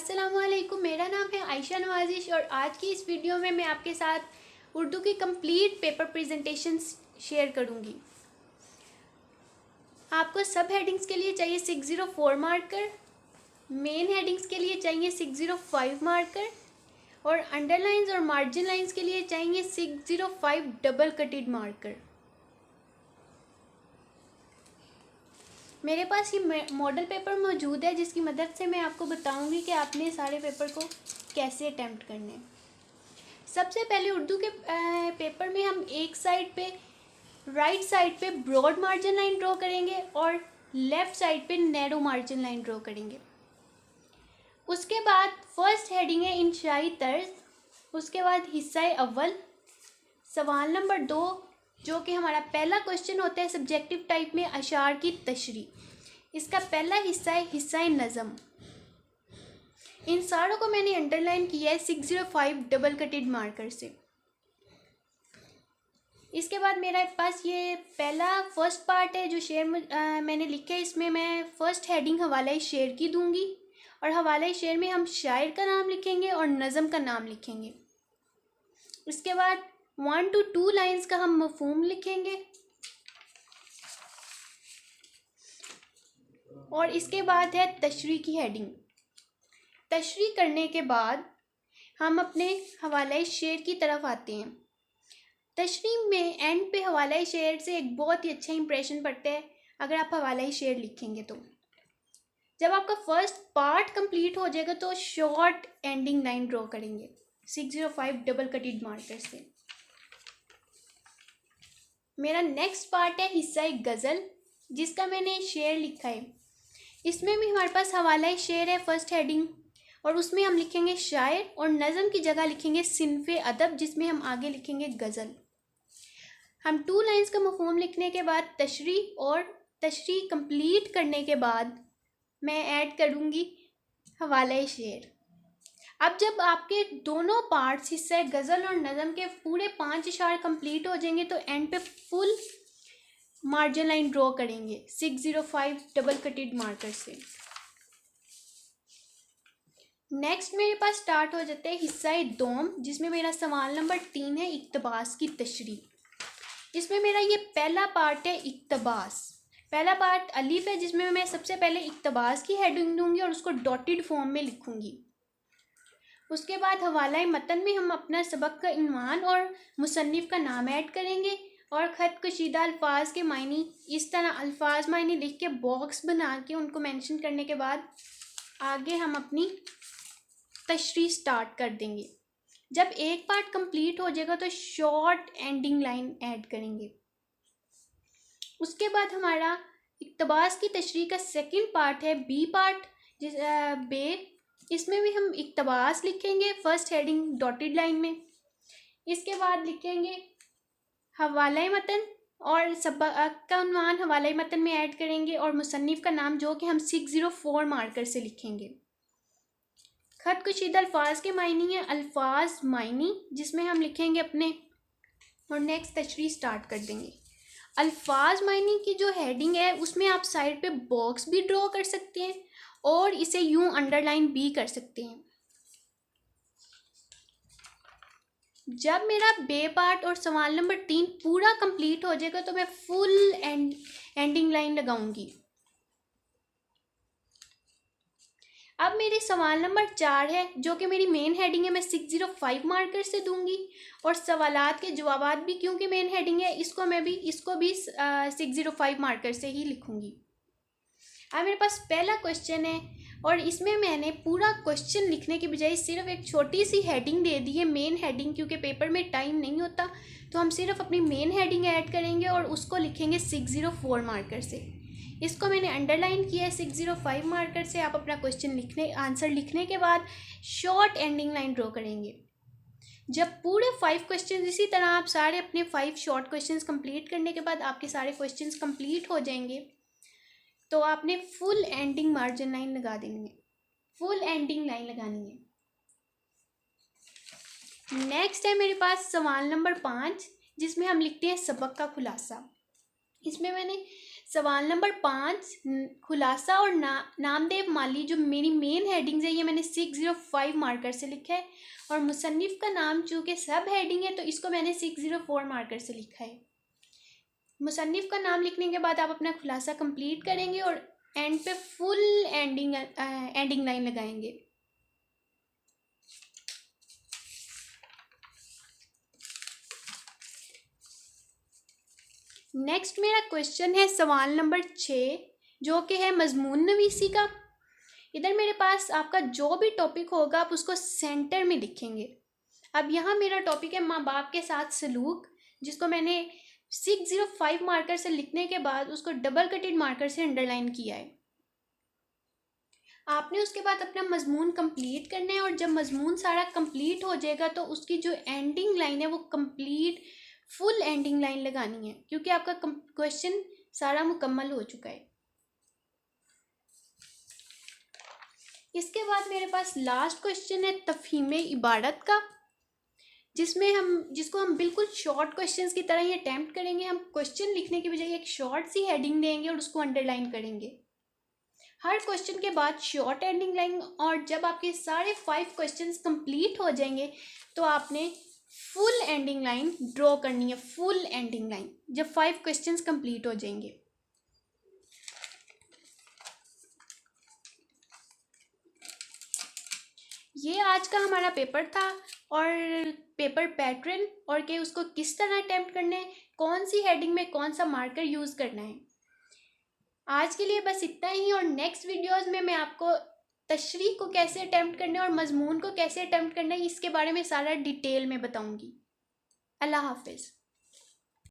अस्सलामुअलैकुम, मेरा नाम है आयशा नवाजिश और आज की इस वीडियो में मैं आपके साथ उर्दू की कंप्लीट पेपर प्रेजेंटेशन शेयर करूंगी। आपको सब हेडिंग्स के लिए चाहिए 604 मार्कर, मेन हेडिंग्स के लिए चाहिए 605 मार्कर और अंडरलाइंस और मार्जिन लाइंस के लिए चाहिए 605 डबल कटेड मार्कर। मेरे पास ये मॉडल पेपर मौजूद है जिसकी मदद से मैं आपको बताऊंगी कि आपने सारे पेपर को कैसे अटेम्प्ट करने हैं। सबसे पहले उर्दू के पेपर में हम एक साइड पे राइट साइड पे ब्रॉड मार्जिन लाइन ड्रॉ करेंगे और लेफ़्ट साइड पे नैरो मार्जिन लाइन ड्रॉ करेंगे। उसके बाद फर्स्ट हेडिंग है इंशाई तर्ज, उसके बाद हिस्सा अव्वल, सवाल नंबर 2 जो कि हमारा पहला क्वेश्चन होता है सब्जेक्टिव टाइप में, अशार की तशरी। इसका पहला हिस्सा है हिस्सा नज़म। इन सारों को मैंने अंडरलाइन किया है 605 डबल कटेड मार्कर से। इसके बाद मेरे पास ये पहला फर्स्ट पार्ट है जो शेर मैंने लिखा है। इसमें मैं फर्स्ट हेडिंग हवाला शेर की दूंगी और हवाला शेर में हम शायर का नाम लिखेंगे और नज़म का नाम लिखेंगे। इसके बाद 1 to 2 लाइन्स का हम मफहूम लिखेंगे और इसके बाद है तशरी की हेडिंग। तशरी करने के बाद हम अपने हवाला शेर की तरफ आते हैं। तशरी में एंड पे हवाला शेर से एक बहुत ही अच्छा इंप्रेशन पड़ता है अगर आप हवाला शेर लिखेंगे तो। जब आपका फर्स्ट पार्ट कंप्लीट हो जाएगा तो शॉर्ट एंडिंग लाइन ड्रॉ करेंगे 605 डबल कटेड मार्कर से। मेरा नेक्स्ट पार्ट है हिस्सा गज़ल जिसका मैंने शेर लिखा है। इसमें भी हमारे पास हवाला शेर है फर्स्ट हेडिंग और उसमें हम लिखेंगे शायर और नज़म की जगह लिखेंगे सिन्फ़े अदब जिसमें हम आगे लिखेंगे गज़ल। हम 2 लाइन्स का मफहूम लिखने के बाद तशरी और तशरी कंप्लीट करने के बाद मैं ऐड करूँगी हवाला शेर। अब जब आपके दोनों पार्ट्स हिस्से गज़ल और नज़म के पूरे 5 इशार कंप्लीट हो जाएंगे तो एंड पे फुल मार्जिन लाइन ड्रॉ करेंगे 605 डबल कटेड मार्कर से। नेक्स्ट मेरे पास स्टार्ट हो जाता है हिस्सा दोम जिसमें मेरा सवाल नंबर 3 है इक्तबास की तशरी। इसमें मेरा ये पहला पार्ट है इक्तबास। पहला पार्ट अलीफ है जिसमें मैं सबसे पहले इक्तबास की हेडिंग दूंगी और उसको डॉटेड फॉर्म में लिखूंगी। उसके बाद हवाला मतन में हम अपना सबक का इन्वान और मुसन्निफ़ का नाम ऐड करेंगे और ख़त कशीदा अल्फाज के मायने इस तरह अल्फाज मायने लिख के बॉक्स बना के उनको मेंशन करने के बाद आगे हम अपनी तशरीह स्टार्ट कर देंगे। जब एक पार्ट कंप्लीट हो जाएगा तो शॉर्ट एंडिंग लाइन ऐड करेंगे। उसके बाद हमारा इक्तबास की तशरीह का सेकंड पार्ट है बी पार्ट जिस बे। इसमें भी हम इक्तबास लिखेंगे फर्स्ट हेडिंग डॉटेड लाइन में। इसके बाद लिखेंगे हवाला मतन और सबक का उन्वान हवाला मतन में ऐड करेंगे और मुसन्निफ़ का नाम जो कि हम 604 मार्कर से लिखेंगे। ख़त कशीदा अल्फाज के मायनी है अल्फाज मायनी जिसमें हम लिखेंगे अपने और नेक्स्ट तशरीह स्टार्ट कर देंगे। अल्फाज मायनी की जो हेडिंग है उसमें आप साइड पे बॉक्स भी ड्रॉ कर सकते हैं और इसे यूं अंडरलाइन भी कर सकते हैं। जब मेरा बे पार्ट और सवाल नंबर 3 पूरा कंप्लीट हो जाएगा तो मैं फुल एंडिंग लाइन लगाऊंगी। अब मेरे सवाल नंबर 4 है जो कि मेरी मेन हेडिंग है, मैं 605 मार्कर से दूंगी और सवालात के जवाबात भी क्योंकि मेन हेडिंग है इसको भी 605 मार्कर से ही लिखूंगी। अब मेरे पास पहला क्वेश्चन है और इसमें मैंने पूरा क्वेश्चन लिखने की बजाय सिर्फ एक छोटी सी हेडिंग दे दी है मेन हेडिंग, क्योंकि पेपर में टाइम नहीं होता तो हम सिर्फ अपनी मेन हेडिंग ऐड करेंगे और उसको लिखेंगे 604 मार्कर से। इसको मैंने अंडरलाइन किया है 605 मार्कर से। आप अपना क्वेश्चन आंसर लिखने के बाद शॉर्ट एंडिंग लाइन ड्रॉ करेंगे। जब पूरे 5 क्वेश्चन इसी तरह आप सारे अपने 5 शॉर्ट क्वेश्चंस कंप्लीट करने के बाद आपके सारे क्वेश्चंस कंप्लीट हो जाएंगे तो आपने फुल एंडिंग मार्जिन लाइन लगा देनी है, फुल एंडिंग लाइन लगानी है। नेक्स्ट है मेरे पास सवाल नंबर 5 जिसमें हम लिखते हैं सबक का खुलासा। इसमें मैंने सवाल नंबर 5, खुलासा और नामदेव माली जो मेरी मेन हेडिंग्स है ये मैंने 605 मार्कर से लिखा है, और मुसन्निफ का नाम चूँकि सब हेडिंग है तो इसको मैंने 604 मार्कर से लिखा है। मुसन्निफ का नाम लिखने के बाद आप अपना खुलासा कंप्लीट करेंगे और एंड पे फुल एंडिंग लाइन लगाएंगे। नेक्स्ट मेरा क्वेश्चन है सवाल नंबर 6 जो कि है मजमून नवीसी का। इधर मेरे पास आपका जो भी टॉपिक होगा आप उसको सेंटर में लिखेंगे। अब यहाँ मेरा टॉपिक है माँ बाप के साथ सलूक, जिसको मैंने 605 मार्कर से लिखने के बाद उसको डबल कटेड मार्कर से अंडरलाइन किया है। आपने उसके बाद अपना मजमून कंप्लीट करना है, और जब मजमून सारा कंप्लीट हो जाएगा तो उसकी जो एंडिंग लाइन है वो कंप्लीट फुल एंडिंग लाइन लगानी है, क्योंकि आपका क्वेश्चन सारा मुकम्मल हो चुका है। इसके बाद मेरे पास लास्ट क्वेश्चन है तफहीम इबारत का, जिसको हम बिल्कुल शॉर्ट क्वेश्चंस की तरह ही अटैम्प्ट करेंगे। हम क्वेश्चन लिखने की बजाय एक शॉर्ट सी हेडिंग देंगे और उसको अंडरलाइन करेंगे हर क्वेश्चन के बाद शॉर्ट एंडिंग लाइन। और जब आपके सारे 5 क्वेश्चंस कंप्लीट हो जाएंगे तो आपने फुल एंडिंग लाइन ड्रॉ करनी है, फुल एंडिंग लाइन जब 5 क्वेश्चंस कंप्लीट हो जाएंगे। ये आज का हमारा पेपर था, और पेपर पैटर्न और कि उसको किस तरह अटैम्प्ट करना है, कौन सी हेडिंग में कौन सा मार्कर यूज़ करना है। आज के लिए बस इतना ही, और नेक्स्ट वीडियोस में मैं आपको तशरीह को कैसे अटैम्प्ट करना है और मजमून को कैसे अटैम्प्ट करना है इसके बारे में सारा डिटेल में बताऊंगी। अल्लाह हाफिज़।